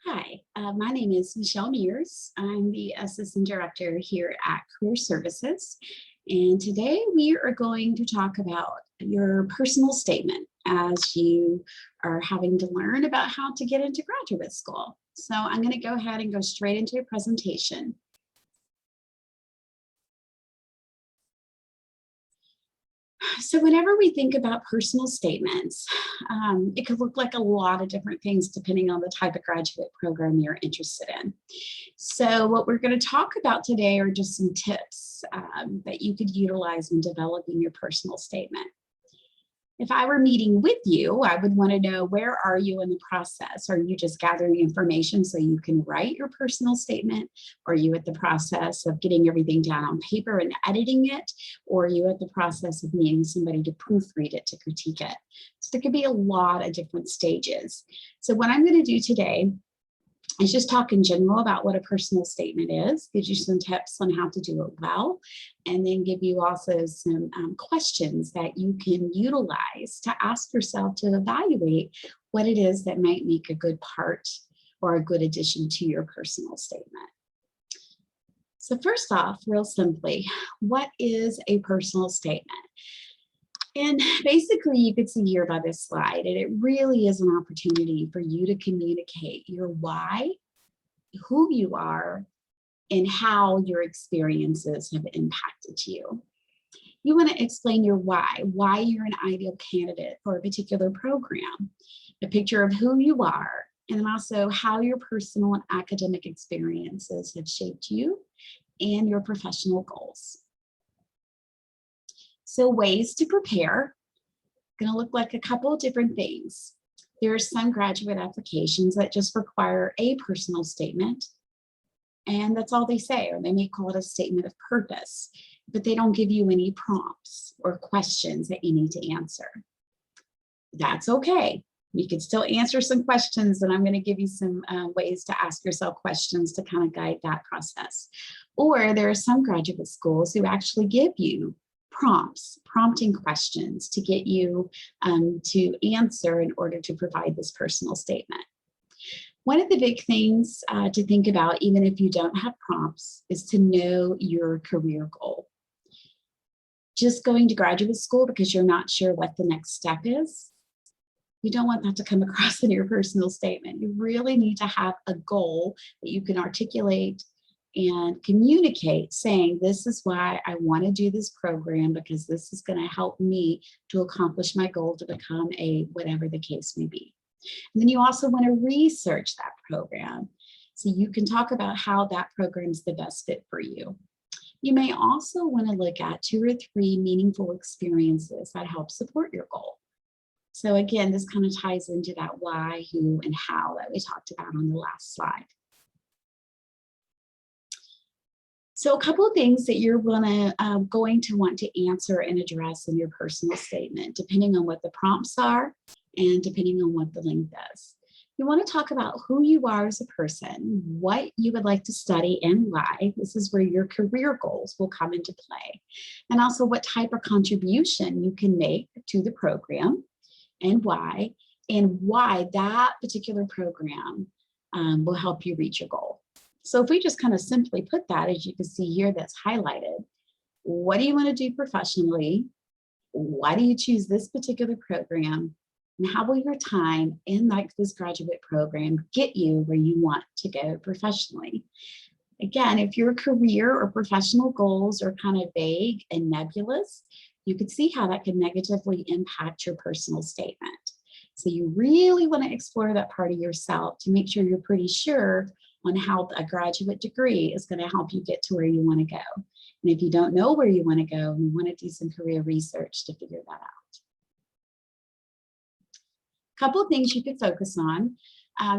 Hi, my name is Michelle Mears. I'm the Assistant Director here at Career Services. And today we are going to talk about your personal statement as you are having to learn about how to get into graduate school. So I'm going to go ahead and go straight into a presentation. So whenever we think about personal statements, it could look like a lot of different things depending on the type of graduate program you're interested in. So what we're going to talk about today are just some tips that you could utilize when developing your personal statement. If I were meeting with you, I would want to know, where are you in the process? Are you just gathering information so you can write your personal statement? Are you at the process of getting everything down on paper and editing it? Or are you at the process of needing somebody to proofread it, to critique it? So there could be a lot of different stages. So what I'm going to do today is just talk in general about what a personal statement is, gives you some tips on how to do it well, and then give you also some questions that you can utilize to ask yourself to evaluate what it is that might make a good part or a good addition to your personal statement. So first off, real simply, what is a personal statement? And basically, you could see here by this slide, and it really is an opportunity for you to communicate your why, who you are, and how your experiences have impacted you. You want to explain your why you're an ideal candidate for a particular program, a picture of who you are, and then also how your personal and academic experiences have shaped you and your professional goals. So ways to prepare, going to look like a couple of different things. There are some graduate applications that just require a personal statement, and that's all they say, or they may call it a statement of purpose, but they don't give you any prompts or questions that you need to answer. That's okay. You can still answer some questions, and I'm going to give you some ways to ask yourself questions to kind of guide that process. Or there are some graduate schools who actually give you prompting questions to get you to answer in order to provide this personal statement. One of the big things to think about, even if you don't have prompts, is to know your career goal. Just going to graduate school because you're not sure what the next step is, you don't want that to come across in your personal statement. You really need to have a goal that you can articulate and communicate, saying, this is why I want to do this program, because this is going to help me to accomplish my goal to become a whatever the case may be. And then you also want to research that program so you can talk about how that program is the best fit for you. You may also want to look at 2 or 3 meaningful experiences that help support your goal. So again, this kind of ties into that why, who, and how that we talked about on the last slide. So a couple of things that you're going to want to answer and address in your personal statement, depending on what the prompts are and depending on what the length is. You want to talk about who you are as a person, what you would like to study and why. This is where your career goals will come into play. And also what type of contribution you can make to the program and why that particular program will help you reach your goal. So if we just kind of simply put that, as you can see here, that's highlighted, what do you want to do professionally? Why do you choose this particular program? And how will your time in this graduate program get you where you want to go professionally? Again, if your career or professional goals are kind of vague and nebulous, you could see how that could negatively impact your personal statement. So you really want to explore that part of yourself to make sure you're pretty sure on how a graduate degree is going to help you get to where you want to go. And if you don't know where you want to go, you want to do some career research to figure that out. A couple of things you could focus on.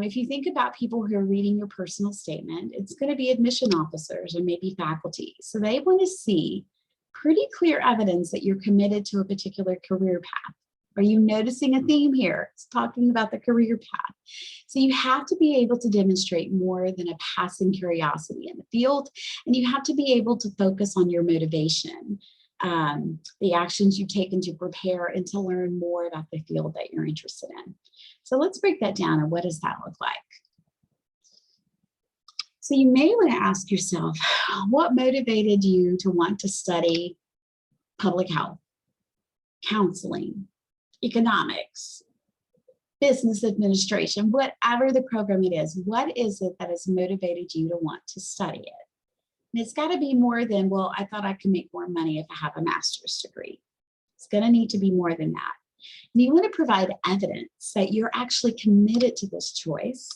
If you think about people who are reading your personal statement, it's going to be admission officers or maybe faculty. So they want to see pretty clear evidence that you're committed to a particular career path. Are you noticing a theme here? It's talking about the career path. So you have to be able to demonstrate more than a passing curiosity in the field, and you have to be able to focus on your motivation, the actions you've taken to prepare and to learn more about the field that you're interested in. So let's break that down, and what does that look like? So you may want to ask yourself, what motivated you to want to study public health, counseling, economics, business administration, whatever the program it is? What is it that has motivated you to want to study it? And it's got to be more than, well, I thought I could make more money if I have a master's degree. It's going to need to be more than that. And you want to provide evidence that you're actually committed to this choice,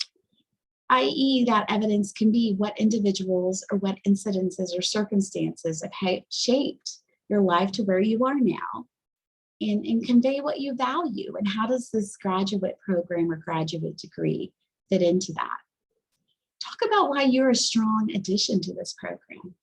i.e. that evidence can be what individuals or what incidences or circumstances have shaped your life to where you are now, and convey what you value, and how does this graduate program or graduate degree fit into that. Talk about why you're a strong addition to this program.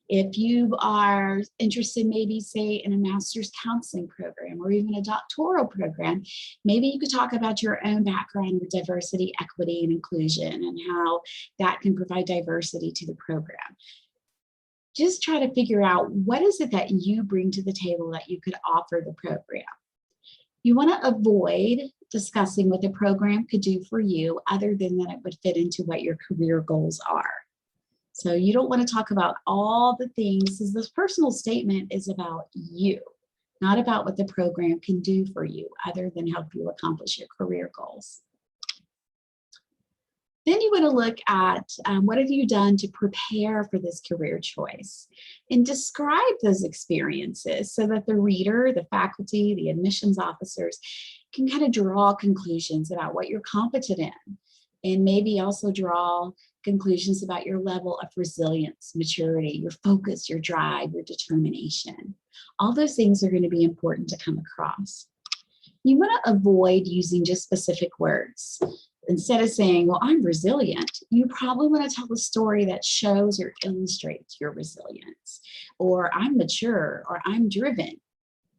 If you are interested, maybe say in a master's counseling program or even a doctoral program, maybe you could talk about your own background with diversity, equity, and inclusion, and how that can provide diversity to the program. Just try to figure out what is it that you bring to the table that you could offer the program. You want to avoid discussing what the program could do for you other than that it would fit into what your career goals are. So you don't want to talk about all the things, as this personal statement is about you, not about what the program can do for you other than help you accomplish your career goals. Then you want to look at what have you done to prepare for this career choice, and describe those experiences so that the reader, the faculty, the admissions officers can kind of draw conclusions about what you're competent in, and maybe also draw conclusions about your level of resilience, maturity, your focus, your drive, your determination. All those things are going to be important to come across. You want to avoid using just specific words. Instead of saying, well, I'm resilient, you probably want to tell a story that shows or illustrates your resilience, or I'm mature, or I'm driven.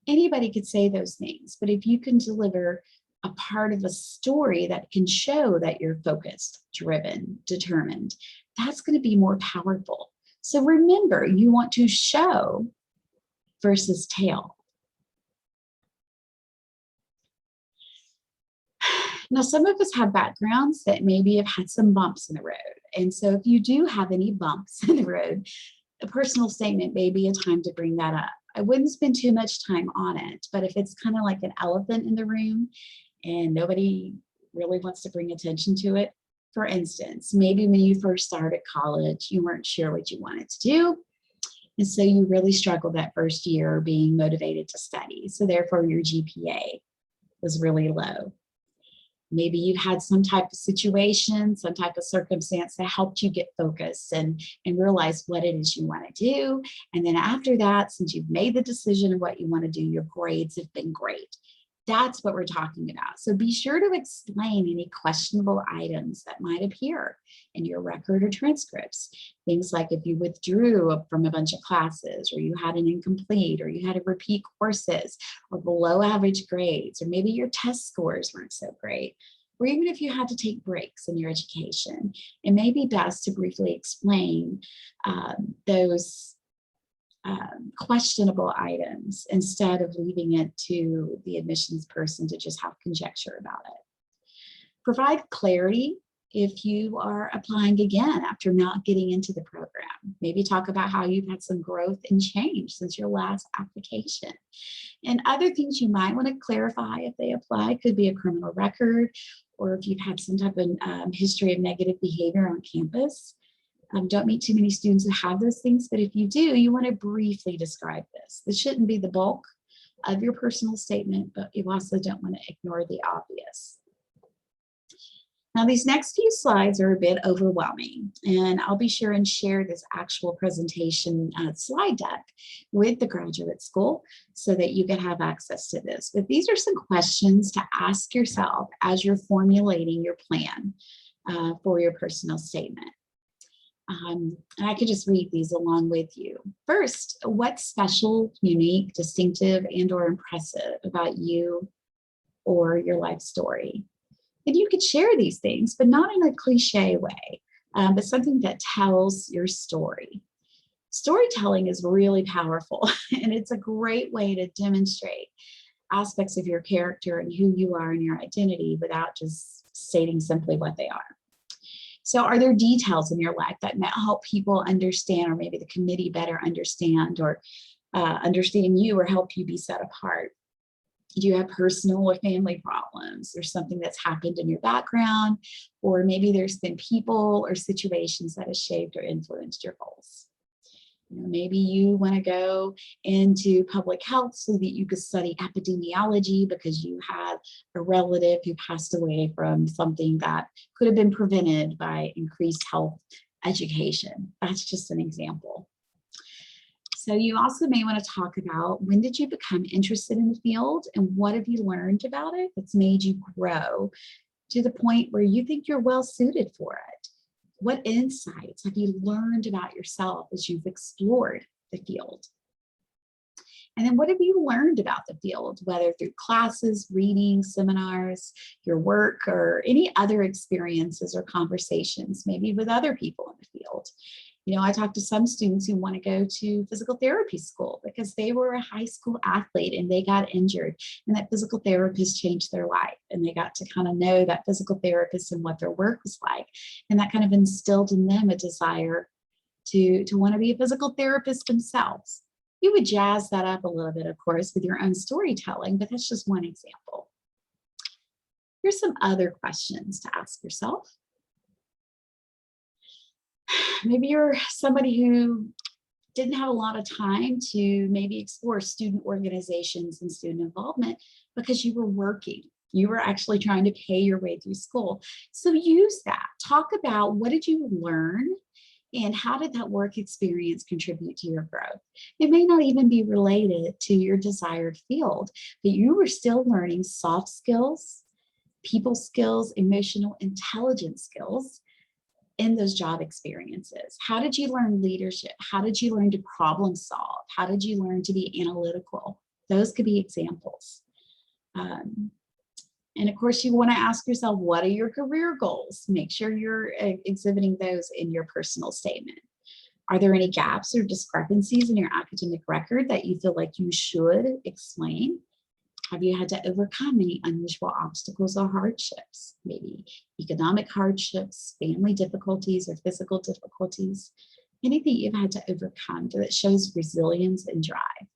Anybody could say those things, but if you can deliver a part of a story that can show that you're focused, driven, determined, that's going to be more powerful. So remember, you want to show versus tell. Now, some of us have backgrounds that maybe have had some bumps in the road. And so if you do have any bumps in the road, a personal statement may be a time to bring that up. I wouldn't spend too much time on it, but if it's kind of like an elephant in the room and nobody really wants to bring attention to it, for instance, maybe when you first started college, you weren't sure what you wanted to do. And so you really struggled that first year being motivated to study. So therefore your GPA was really low. Maybe you had some type of situation, some type of circumstance that helped you get focused and realize what it is you want to do. And then after that, since you've made the decision of what you want to do, your grades have been great. That's what we're talking about. So be sure to explain any questionable items that might appear in your record or transcripts. Things like if you withdrew from a bunch of classes, or you had an incomplete, or you had to repeat courses, or below average grades, or maybe your test scores weren't so great, or even if you had to take breaks in your education. It may be best to briefly explain those questionable items instead of leaving it to the admissions person to just have conjecture about it. Provide clarity if you are applying again after not getting into the program. Maybe talk about how you've had some growth and change since your last application. And other things you might want to clarify if they apply could be a criminal record, or if you've had some type of history of negative behavior on campus. Don't meet too many students who have those things, but if you do, you want to briefly describe this. This shouldn't be the bulk of your personal statement, but you also don't want to ignore the obvious. Now, these next few slides are a bit overwhelming, and I'll be sure and share this actual presentation slide deck with the graduate school so that you can have access to this. But these are some questions to ask yourself as you're formulating your plan for your personal statement. And I could just read these along with you. First, what's special, unique, distinctive, and/or impressive about you or your life story? And you could share these things, but not in a cliche way, but something that tells your story. Storytelling is really powerful, and it's a great way to demonstrate aspects of your character and who you are and your identity without just stating simply what they are. So are there details in your life that might help people understand, or maybe the committee better understand, or understand you, or help you be set apart? Do you have personal or family problems? There's something that's happened in your background, or maybe there's been people or situations that have shaped or influenced your goals. Maybe you want to go into public health so that you could study epidemiology because you had a relative who passed away from something that could have been prevented by increased health education. That's just an example. So you also may want to talk about, when did you become interested in the field and what have you learned about it that's made you grow to the point where you think you're well suited for it? What insights have you learned about yourself as you've explored the field? And then what have you learned about the field, whether through classes, reading, seminars, your work, or any other experiences or conversations, maybe with other people in the field? I talked to some students who want to go to physical therapy school because they were a high school athlete and they got injured, and that physical therapist changed their life, and they got to kind of know that physical therapist and what their work was like. And that kind of instilled in them a desire to want to be a physical therapist themselves. You would jazz that up a little bit, of course, with your own storytelling, but that's just one example. Here's some other questions to ask yourself. Maybe you're somebody who didn't have a lot of time to maybe explore student organizations and student involvement because you were working. You were actually trying to pay your way through school. So use that. Talk about, what did you learn and how did that work experience contribute to your growth? It may not even be related to your desired field, but you were still learning soft skills, people skills, emotional intelligence skills in those job experiences. How did you learn leadership? How did you learn to problem solve? How did you learn to be analytical? Those could be examples. And of course, you want to ask yourself, what are your career goals? Make sure you're exhibiting those in your personal statement. Are there any gaps or discrepancies in your academic record that you feel like you should explain? Have you had to overcome any unusual obstacles or hardships? Maybe economic hardships, family difficulties, or physical difficulties. Anything you've had to overcome that shows resilience and drive.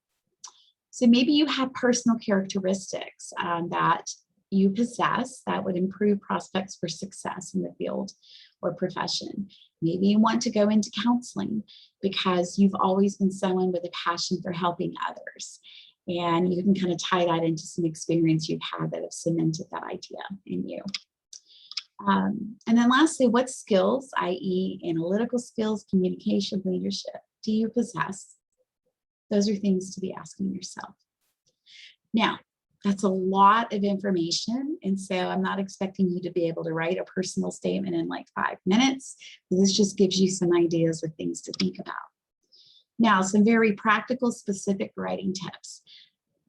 So maybe you have personal characteristics that you possess that would improve prospects for success in the field or profession. Maybe you want to go into counseling because you've always been someone with a passion for helping others. And you can kind of tie that into some experience you've had that have cemented that idea in you. And then lastly, what skills, i.e. analytical skills, communication, leadership, do you possess? Those are things to be asking yourself. Now, that's a lot of information. And so I'm not expecting you to be able to write a personal statement in like 5 minutes. This just gives you some ideas of things to think about. Now, some very practical, specific writing tips.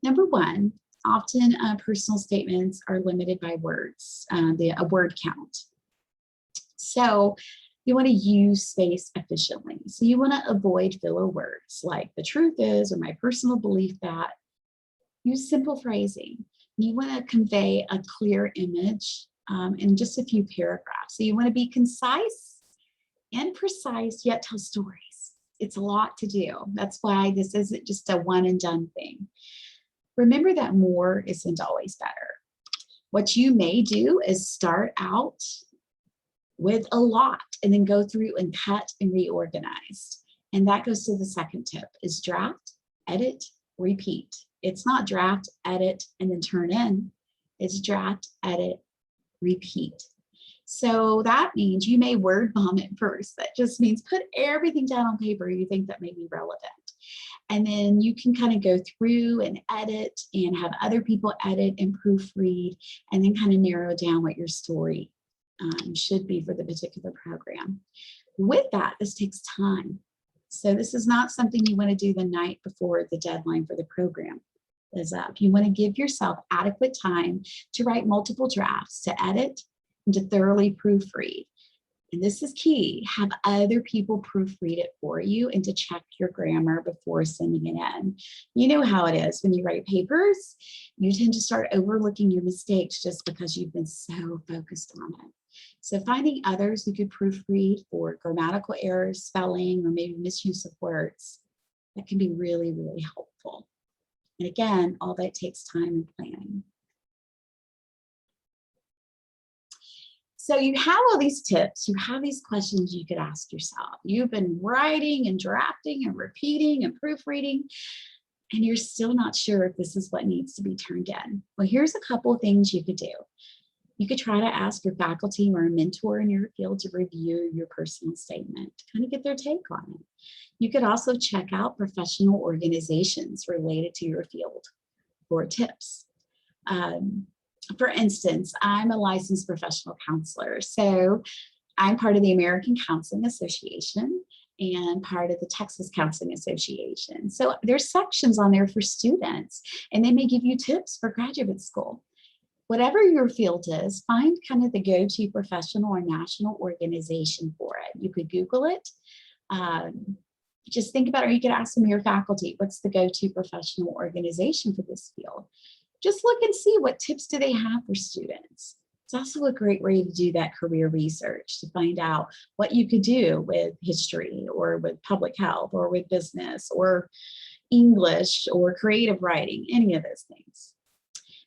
Number one, often personal statements are limited by words, a word count. So you want to use space efficiently. So you want to avoid filler words like the truth is, or my personal belief that. Use simple phrasing. You want to convey a clear image in just a few paragraphs. So you want to be concise and precise, yet tell stories. It's a lot to do. That's why this isn't just a one and done thing. Remember that more isn't always better. What you may do is start out with a lot and then go through and cut and reorganize. And that goes to the second tip, is draft, edit, repeat. It's not draft, edit, and then turn in. It's draft, edit, repeat. So that means you may word bomb it first. That just means put everything down on paper you think that may be relevant. And then you can kind of go through and edit and have other people edit and proofread, and then kind of narrow down what your story should be for the particular program. With that, this takes time. So this is not something you want to do the night before the deadline for the program is up. You want to give yourself adequate time to write multiple drafts, to edit, and to thoroughly proofread. And this is key. Have other people proofread it for you and to check your grammar before sending it in. You know how it is when you write papers, you tend to start overlooking your mistakes just because you've been so focused on it. So finding others who could proofread for grammatical errors, spelling, or maybe misuse of words, that can be really, really helpful. And again, all that takes time and planning. So you have all these tips, you have these questions you could ask yourself. You've been writing and drafting and repeating and proofreading, and you're still not sure if this is what needs to be turned in. Well, here's a couple of things you could do. You could try to ask your faculty or a mentor in your field to review your personal statement, to kind of get their take on it. You could also check out professional organizations related to your field for tips. For instance, I'm a licensed professional counselor, so I'm part of the American Counseling Association and part of the Texas Counseling Association. So there's sections on there for students, and they may give you tips for graduate school. Whatever your field is, find kind of the go-to professional or national organization for it. You could Google it. Just think about it, or you could ask some of your faculty, what's the go-to professional organization for this field? Just look and see what tips do they have for students. It's also a great way to do that career research, to find out what you could do with history or with public health or with business or English or creative writing, any of those things.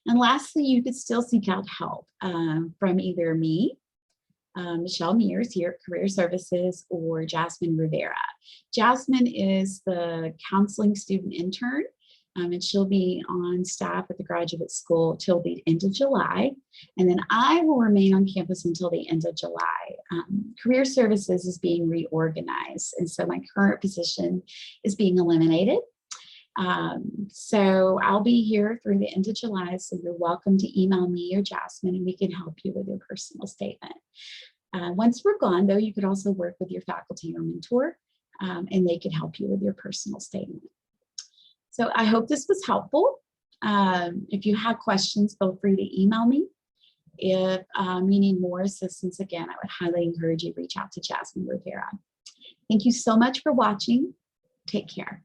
And lastly, you could still seek out help from either me, Michelle Mears here at Career Services, or Jasmine Rivera. Jasmine is the counseling student intern, and she'll be on staff at the graduate school till the end of July. And then I will remain on campus until the end of July. Career Services is being reorganized, and so my current position is being eliminated. So I'll be here through the end of July, so you're welcome to email me or Jasmine, and we can help you with your personal statement. Once we're gone, though, you could also work with your faculty or mentor, and they could help you with your personal statement. So I hope this was helpful. If you have questions, feel free to email me. If you need more assistance, again, I would highly encourage you to reach out to Jasmine Rivera. Thank you so much for watching. Take care.